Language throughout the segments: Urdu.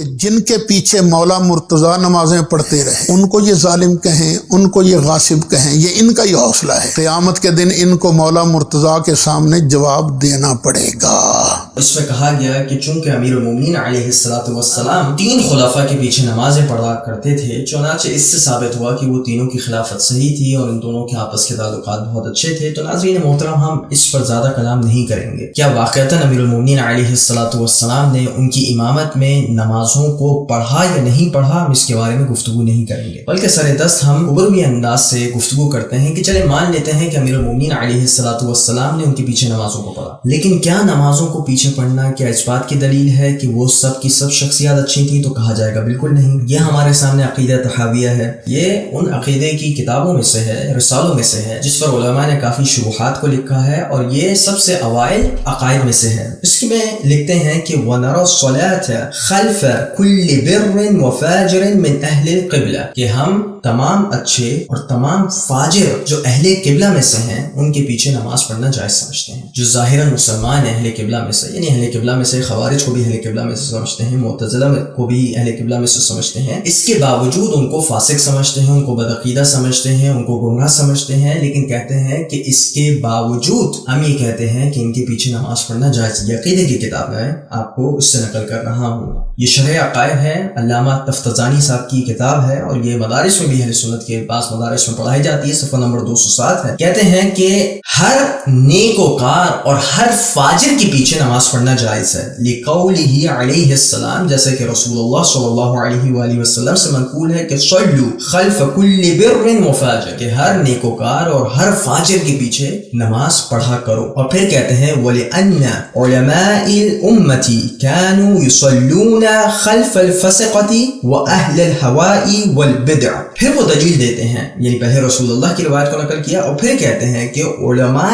کہ جن کے پیچھے مولا مرتضیٰ نمازیں پڑھتے رہے ان کو یہ ظالم کہیں، ان کو یہ غاصب کہیں، یہ ان کا ہی حوصلہ ہے۔ قیامت کے دن ان کو مولا مرتضیٰ کے سامنے جواب دینا پڑے گا۔ اس میں کہا گیا کہ چونکہ امیر المومنین علیہ السلام 3 خلفاء کے پیچھے نمازیں پڑھا کرتے تھے، چنانچہ اس سے ثابت ہوا کہ وہ تینوں کی خلافت صحیح تھی اور ان دونوں کے آپس کے تعلقات بہت اچھے تھے۔ تو ناظرین محترم، ہم اس پر زیادہ کلام نہیں کریں گے۔ کیا واقعتاً امیر المومنین علیہ السلام نے ان کی امامت میں نمازوں کو پڑھا یا نہیں پڑھا، ہم اس کے بارے میں گفتگو نہیں کریں گے، بلکہ سر دست ہم عبوری انداز سے گفتگو کرتے ہیں کہ چلے مان لیتے ہیں کہ امیر المومنین علیہ السلام نے ان کے پیچھے نمازوں کو پڑھا، لیکن کیا نمازوں کو پیچھے پڑھنا کیا اس بات کی دلیل ہے کہ وہ سب کی سب شخصیات اچھی تھیں؟ تو کہا جائے گا بالکل نہیں۔ یہ ہمارے سامنے عقیدہ تحاویہ ہے، یہ ان عقیدے کی کتابوں میں سے ہے، رسالوں میں سے ہے، جس پر علماء نے کافی شبہات کو لکھا ہے، اور یہ سب سے اوائل عقائد میں سے ہے۔ اس میں لکھتے ہیں کہ وَنَرَى الصَّلَاةَ خَلْفَ كُلِّ بِرٍّ وَفَاجِرٍ مِّنْ أَهْلِ الْقِبْلَةِ، کہ ہم تمام اچھے اور تمام فاجر جو اہل قبلہ میں سے ہیں ان کے پیچھے نماز پڑھنا جائز سمجھتے ہیں۔ جو ظاہراً مسلمان اہل قبلہ میں سے، یعنی اہل قبلہ میں سے خوارج کو بھی اہل قبلہ میں سے سمجھتے ہیں، معتزلہ کو بھی اہل قبلہ میں سے سمجھتے ہیں، اس کے باوجود ان کو فاسق سمجھتے ہیں، ان کو بدعقیدہ سمجھتے ہیں، ان کو گمراہ سمجھتے ہیں، لیکن کہتے ہیں کہ اس کے باوجود ہم یہ کہتے ہیں کہ ان کے پیچھے نماز پڑھنا جائز۔ یہ عقیدے کی کتاب ہے، آپ کو اس سے نقل کر رہا ہوں۔ یہ شرح عقائد ہے، علامہ تفتزانی صاحب کی کتاب ہے، اور یہ مدارس میں بھی اہل سنت کے بعض مدارس میں پڑھائی جاتی ہے، صفحہ نمبر 207 ہے۔ کہتے ہیں کہ ہر نیکوکار اور ہر فاجر کے پیچھے نماز پڑھنا جائز ہے، لقولہ علیہ السلام، جیسے کہ رسول اللہ صلی اللہ علیہ وآلہ وسلم سے منقول ہے کہ صلو خلف کل بر وفاجر، کہ ہر نیکوکار اور ہر فاجر کے پیچھے نماز پڑھا کرو۔ اور پھر کہتے ہیں وَلِأَنَّ عُلَمَاءِ الْأُمَّةِ كَانُوا يُصَلُّونَ خَلْفَ الْفَسِقَةِ وَأَهْلِ الْهَوَاءِ وَالْبِدْعِ۔ پھر وہ دلیل دیتے ہیں، یعنی پہلے رسول اللہ کی روایت کو نقل کیا، اور پھر کہتے ہیں کہ علماء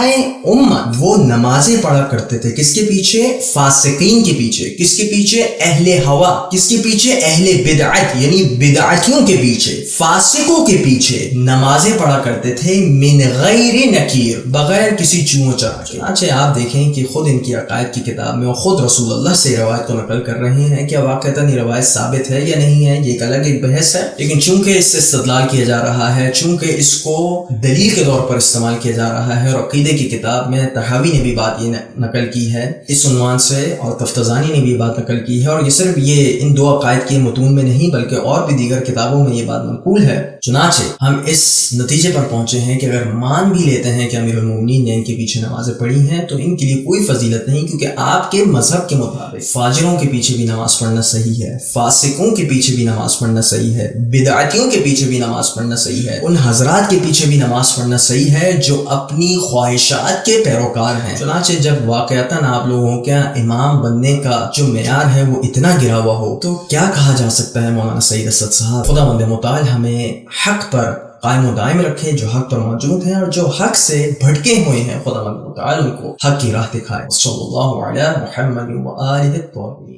امت وہ نمازیں پڑھا کرتے تھے کس کے پیچھے؟ فاسقین کے پیچھے۔ کس کے پیچھے؟ اہل ہوا۔ کس کے پیچھے؟ اہل بدعت، یعنی بدعتیوں کے پیچھے، فاسقوں کے پیچھے نمازیں پڑھا کرتے تھے، من غیر نکیر، بغیر کسی چون و چرا کے۔ چنانچہ آپ دیکھیں کہ خود ان کی عقائد کی کتاب میں، اور خود رسول اللہ سے روایت کو نقل کر رہے ہیں، کیا واقعتاً یہ روایت ثابت ہے یا نہیں ہے، یہ ایک الگ ایک بحث ہے، لیکن چونکہ اس سے استدلال کیا جا رہا ہے، چونکہ اس کو دلیل کے طور پر استعمال کیا جا رہا ہے، اور عقیدے کی کتاب میں طحاوی نے بھی بات یہ نقل کی ہے اس عنوان سے، اور تفتزانی نے بھی بات نقل کی ہے، اور یہ صرف یہ ان 2 عقائد کے متون میں نہیں بلکہ اور بھی دیگر کتابوں میں یہ بات منقول ہے۔ چنانچہ ہم اس نتیجے پر پہنچے ہیں کہ اگر مان بھی لیتے ہیں کہ امیر المومنین نے ان کے پیچھے نمازیں پڑھی ہیں، تو ان کے لیے کوئی فضیلت نہیں، کیونکہ آپ کے مذہب کے مطابق فاجروں کے پیچھے بھی نماز پڑھنا صحیح ہے، فاسقوں کے پیچھے بھی نماز پڑھنا صحیح ہے، بدعتیوں کے پیچھے بھی نماز پڑھنا صحیح ہے، ان حضرات کے پیچھے بھی نماز پڑھنا صحیح ہے جو اپنی خواہشات کے پیروکار ہیں۔ چنانچہ جب واقعتاً آپ لوگوں کا امام بننے کا جو معیار ہے وہ اتنا گرا ہوا ہو، تو کیا کہا جا سکتا ہے؟ مولانا سعید اسد صاحب، خداوند متعال ہمیں حق پر قائم و دائم رکھے، جو حق پر موجود ہیں، اور جو حق سے بھٹکے ہوئے ہیں خداوند متعال ان کو حق کی راہ دکھائے۔ صلی اللہ علیہ محمد و آلہ الطاہرین۔